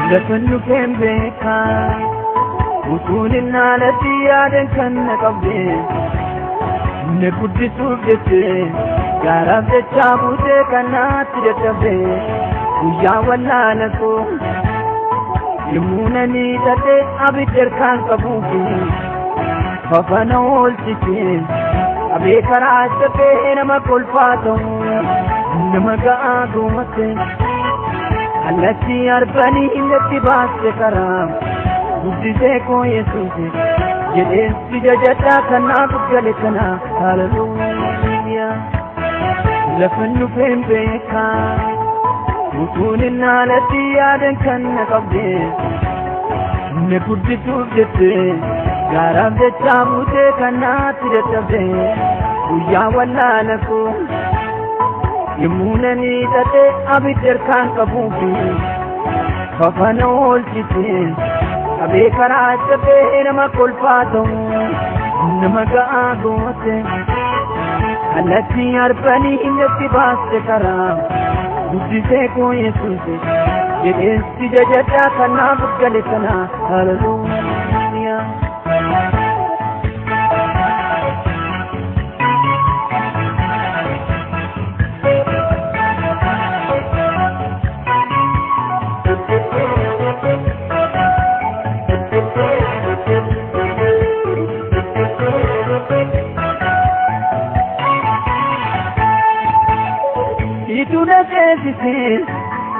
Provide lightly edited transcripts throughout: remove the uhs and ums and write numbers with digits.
لفنو كان بيكا وطولنا لديادا كان قبلي نكود سوبتي غرام تشابوتي كانت تدبي ويا ولا نكو يمونني تتي أبي تركان كبوكي ففنول تكين أبي كراج تكين نما كل فاتو نما قاعدو مكين التي أربني التي باس كرام بدي تكو يسوسي جدين سجدتا كنا بقلتنا هاللويا لفنو فين بيكا وطولنا لديادا كنا قبلي نكود سوبتي غرام تشابوتي كانت تدبي ويا ولا نكو يمونني تتي أبي تركان كبوكي ففنول تكين أبي كراج تكين نما كل فاتو نما قاعدو مكين التي أربني التي باس كرام بدي تكو يسوسي جدين سجدتا كنا بقلتنا هاللويا Ituna kesise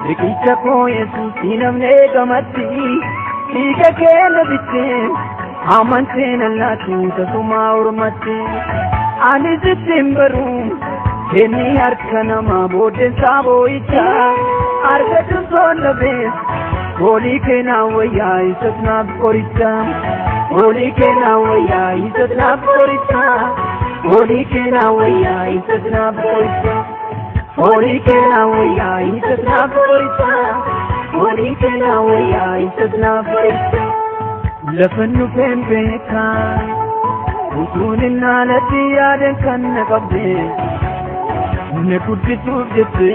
rikicha ko Yesusi namne gamati ika kena bitte amante nallatu tasuma urmate ani Decemberum heni arkana ma bode sabo icha arkatu sonbe holi kena waya isatna korita holi kena waya isatna korita holi kena waya isatna korita Holi kena waya isatna korita Holi kena waya isatna korita Lafanu fen beka Utunina ladiyadan kanna qabde Nekudi subjete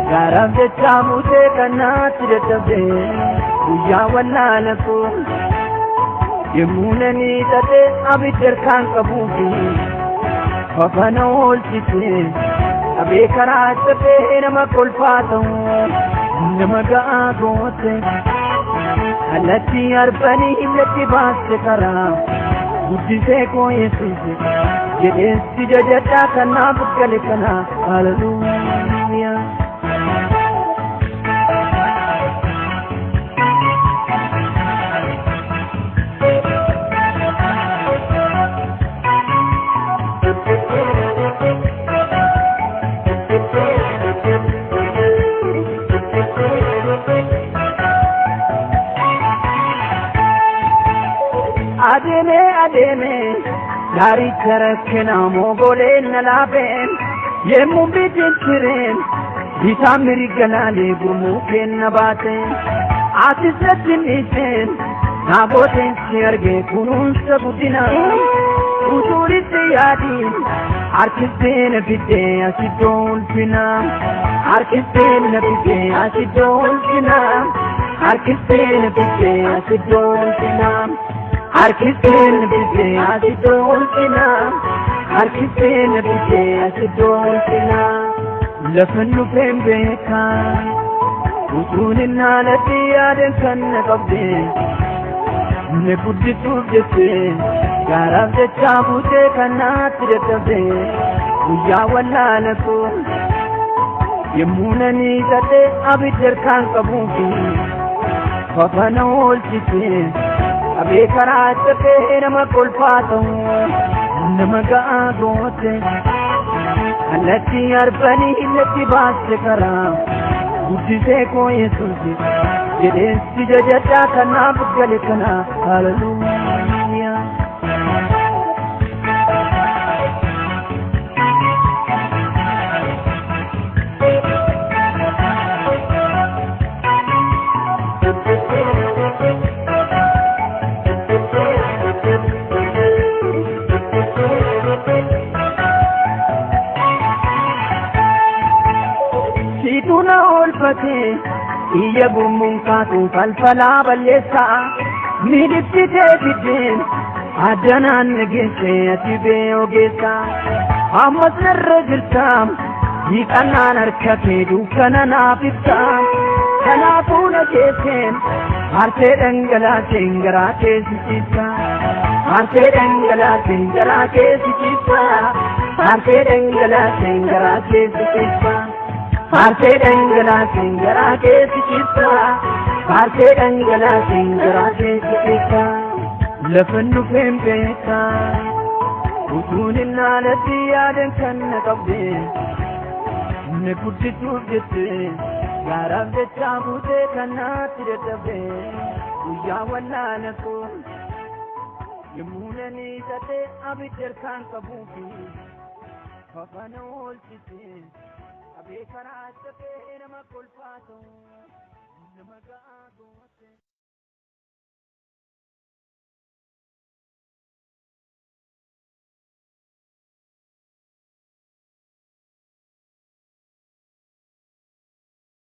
Garam de chamute kanna tidatabe Uya wala lako Yemunani tate abitar kan kabuki Fafana ol chite أبي كراج تكين نما كل فاتو نما قاعدو مكين التي أربني التي باس كرام بدي تكو يسوسي جدين سجدتا كنا بقلتنا هاللويا Ademe ademe dari charakna mogole nalaben yemu bitintiren bitamiri galale gumuken nabate atisatin iten naboten sirge kunun sabudina uturi tiyadi arkisten bide asidol pina arkisten bide asidol pina arkisten bide asidol pina Arkisten bide asidol pina Arkisten bide asidol pina Lafanu fen beka Utunina ladiyadan kanna qabde Nekudi subjete Garam de chamute kanna tidatabe Uya wala nako Yemunani tate abitar kan kabuki Fafana ol chite أبي كراج تكين نما كل فاتو نما قاعدو مكين التي أربني التي باس كرام بدي تكو يسوسي جدين سجدتا كنا بقلتنا هاللويا iya gurmuun kaatu falfalaa balleessaa miidhagsiitee fiddeen addanaan nageessee ati bee ogeessaa ammas narra jirtaa hiiqannaan harka kee dukkana naaf ibsaa kanaafuu na keesseen aartee dhangalaaseen garaa kee si ciibsaa aartee dhangalaaseen garaa kee si ciibsaa aartee dhangalaaseen garaa kee si ciibsaa aartee dhangalaaseen garaa kee si ciibsaa aartee dhangalaaseen garaa kee si ciibsaa lafan dhufeen beekaa utuun innaalatti yaadan kan na qabdee ne guddisuuf jettee gaaraaf jechaa buutee kan naatti dadhabee guyyaa wallaana koo yommuu nani hidhatee abidda harkaan qabuufi fafana oolchitee abee karaa cafee nama kolfaa ta'u nama ga'aa goote.